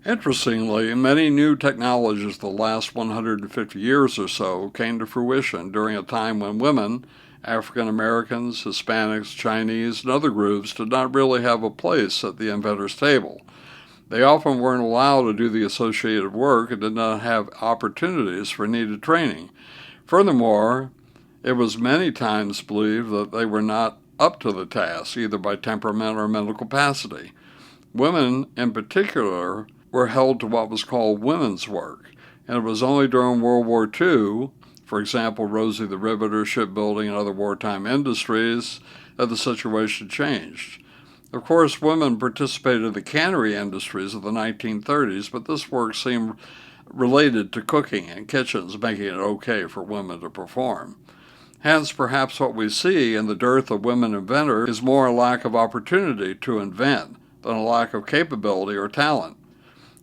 Interestingly, many new technologies the last 150 years or so came to fruition during a time when women, African Americans, Hispanics, Chinese, and other groups did not really have a place at the inventor's table. They often weren't allowed to do the associated work and did not have opportunities for needed training. Furthermore, it was many times believed that they were not up to the task, either by temperament or mental capacity. Women, in particular, were held to what was called women's work, and it was only during World War II, for example, Rosie the Riveter, shipbuilding, and other wartime industries, that the situation changed. Of course, women participated in the cannery industries of the 1930s, but this work seemed related to cooking and kitchens, making it okay for women to perform. Hence, perhaps what we see in the dearth of women inventors is more a lack of opportunity to invent than a lack of capability or talent.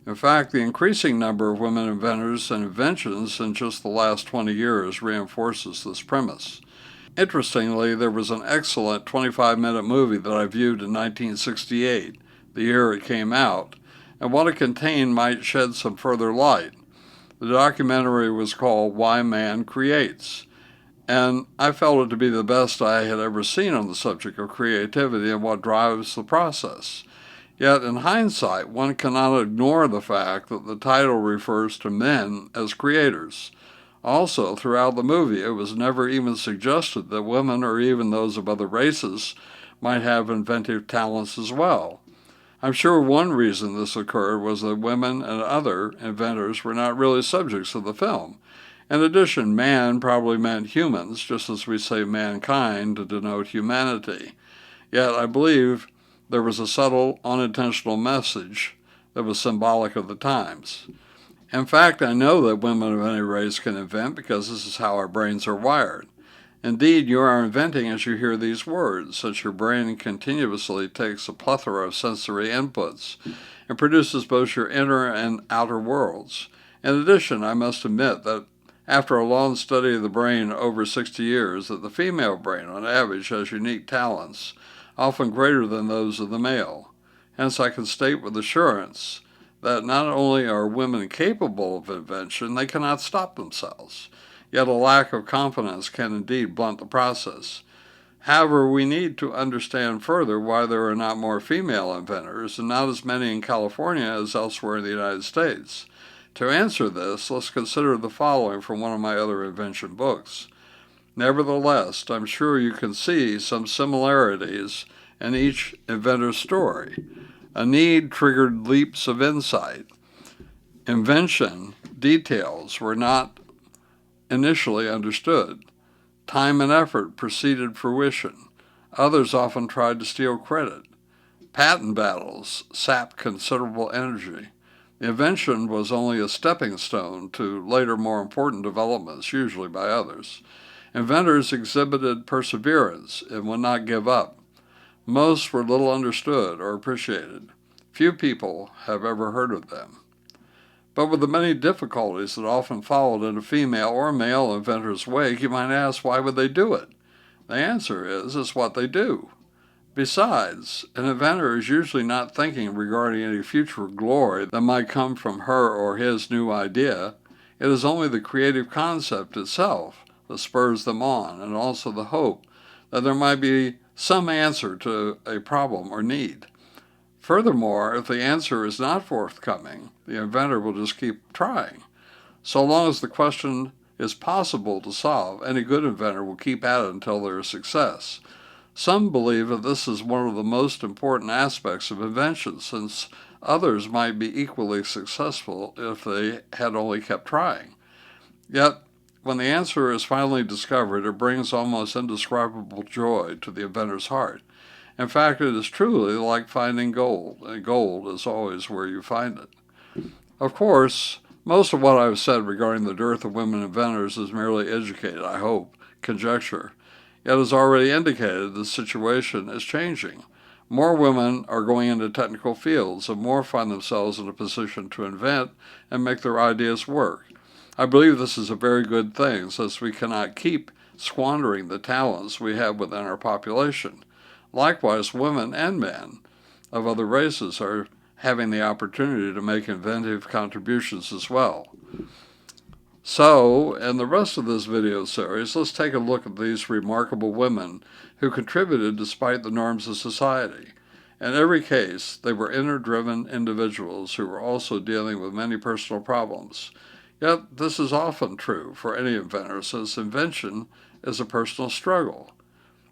In fact, the increasing number of women inventors and inventions in just the last 20 years reinforces this premise. Interestingly, there was an excellent 25-minute movie that I viewed in 1968, the year it came out, and what it contained might shed some further light. The documentary was called Why Man Creates, and I felt it to be the best I had ever seen on the subject of creativity and what drives the process. Yet, in hindsight, one cannot ignore the fact that the title refers to men as creators. Also, throughout the movie, it was never even suggested that women or even those of other races might have inventive talents as well. I'm sure one reason this occurred was that women and other inventors were not really subjects of the film. In addition, man probably meant humans, just as we say mankind to denote humanity. Yet I believe there was a subtle, unintentional message that was symbolic of the times. In fact, I know that women of any race can invent because this is how our brains are wired. Indeed, you are inventing as you hear these words, since your brain continuously takes a plethora of sensory inputs and produces both your inner and outer worlds. In addition, I must admit that after a long study of the brain over 60 years, that the female brain, on average, has unique talents, often greater than those of the male. Hence, I can state with assurance that not only are women capable of invention, they cannot stop themselves. Yet a lack of confidence can indeed blunt the process. However, we need to understand further why there are not more female inventors and not as many in California as elsewhere in the United States. To answer this, let's consider the following from one of my other invention books. Nevertheless, I'm sure you can see some similarities in each inventor's story. A need triggered leaps of insight. Invention details were not initially understood. Time and effort preceded fruition. Others often tried to steal credit. Patent battles sapped considerable energy. The invention was only a stepping stone to later more important developments, usually by others. Inventors exhibited perseverance and would not give up. Most were little understood or appreciated. Few people have ever heard of them. But with the many difficulties that often followed in a female or male inventor's wake, you might ask, why would they do it? The answer is, it's what they do. Besides, an inventor is usually not thinking regarding any future glory that might come from her or his new idea. It is only the creative concept itself that spurs them on, and also the hope that there might be some answer to a problem or need. Furthermore, if the answer is not forthcoming, the inventor will just keep trying. So long as the question is possible to solve, any good inventor will keep at it until there is success. Some believe that this is one of the most important aspects of invention, since others might be equally successful if they had only kept trying. Yet, when the answer is finally discovered, it brings almost indescribable joy to the inventor's heart. In fact, it is truly like finding gold, and gold is always where you find it. Of course, most of what I've said regarding the dearth of women inventors is merely educated, I hope, conjecture. Yet, as already indicated, the situation is changing. More women are going into technical fields, and more find themselves in a position to invent and make their ideas work. I believe this is a very good thing, since we cannot keep squandering the talents we have within our population. Likewise, women and men of other races having the opportunity to make inventive contributions as well. So, in the rest of this video series, let's take a look at these remarkable women who contributed despite the norms of society. In every case, they were inner-driven individuals who were also dealing with many personal problems. Yet, this is often true for any inventor, since invention is a personal struggle.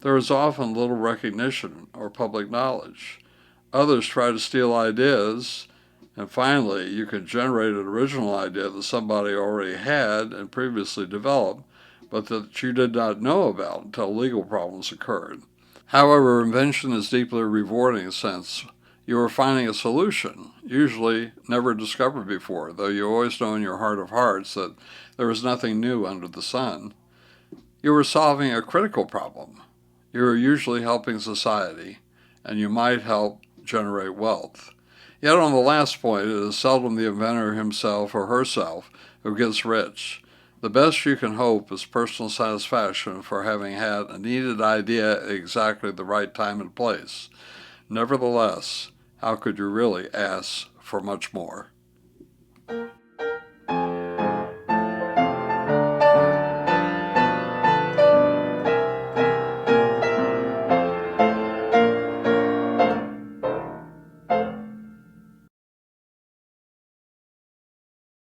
There is often little recognition or public knowledge. Others try to steal ideas, and finally, you can generate an original idea that somebody already had and previously developed, but that you did not know about until legal problems occurred. However, invention is deeply rewarding since you are finding a solution, usually never discovered before, though you always know in your heart of hearts that there is nothing new under the sun. You are solving a critical problem. You are usually helping society, and you might help generate wealth. Yet on the last point, it is seldom the inventor himself or herself who gets rich. The best you can hope is personal satisfaction for having had a needed idea at exactly the right time and place. Nevertheless, how could you really ask for much more?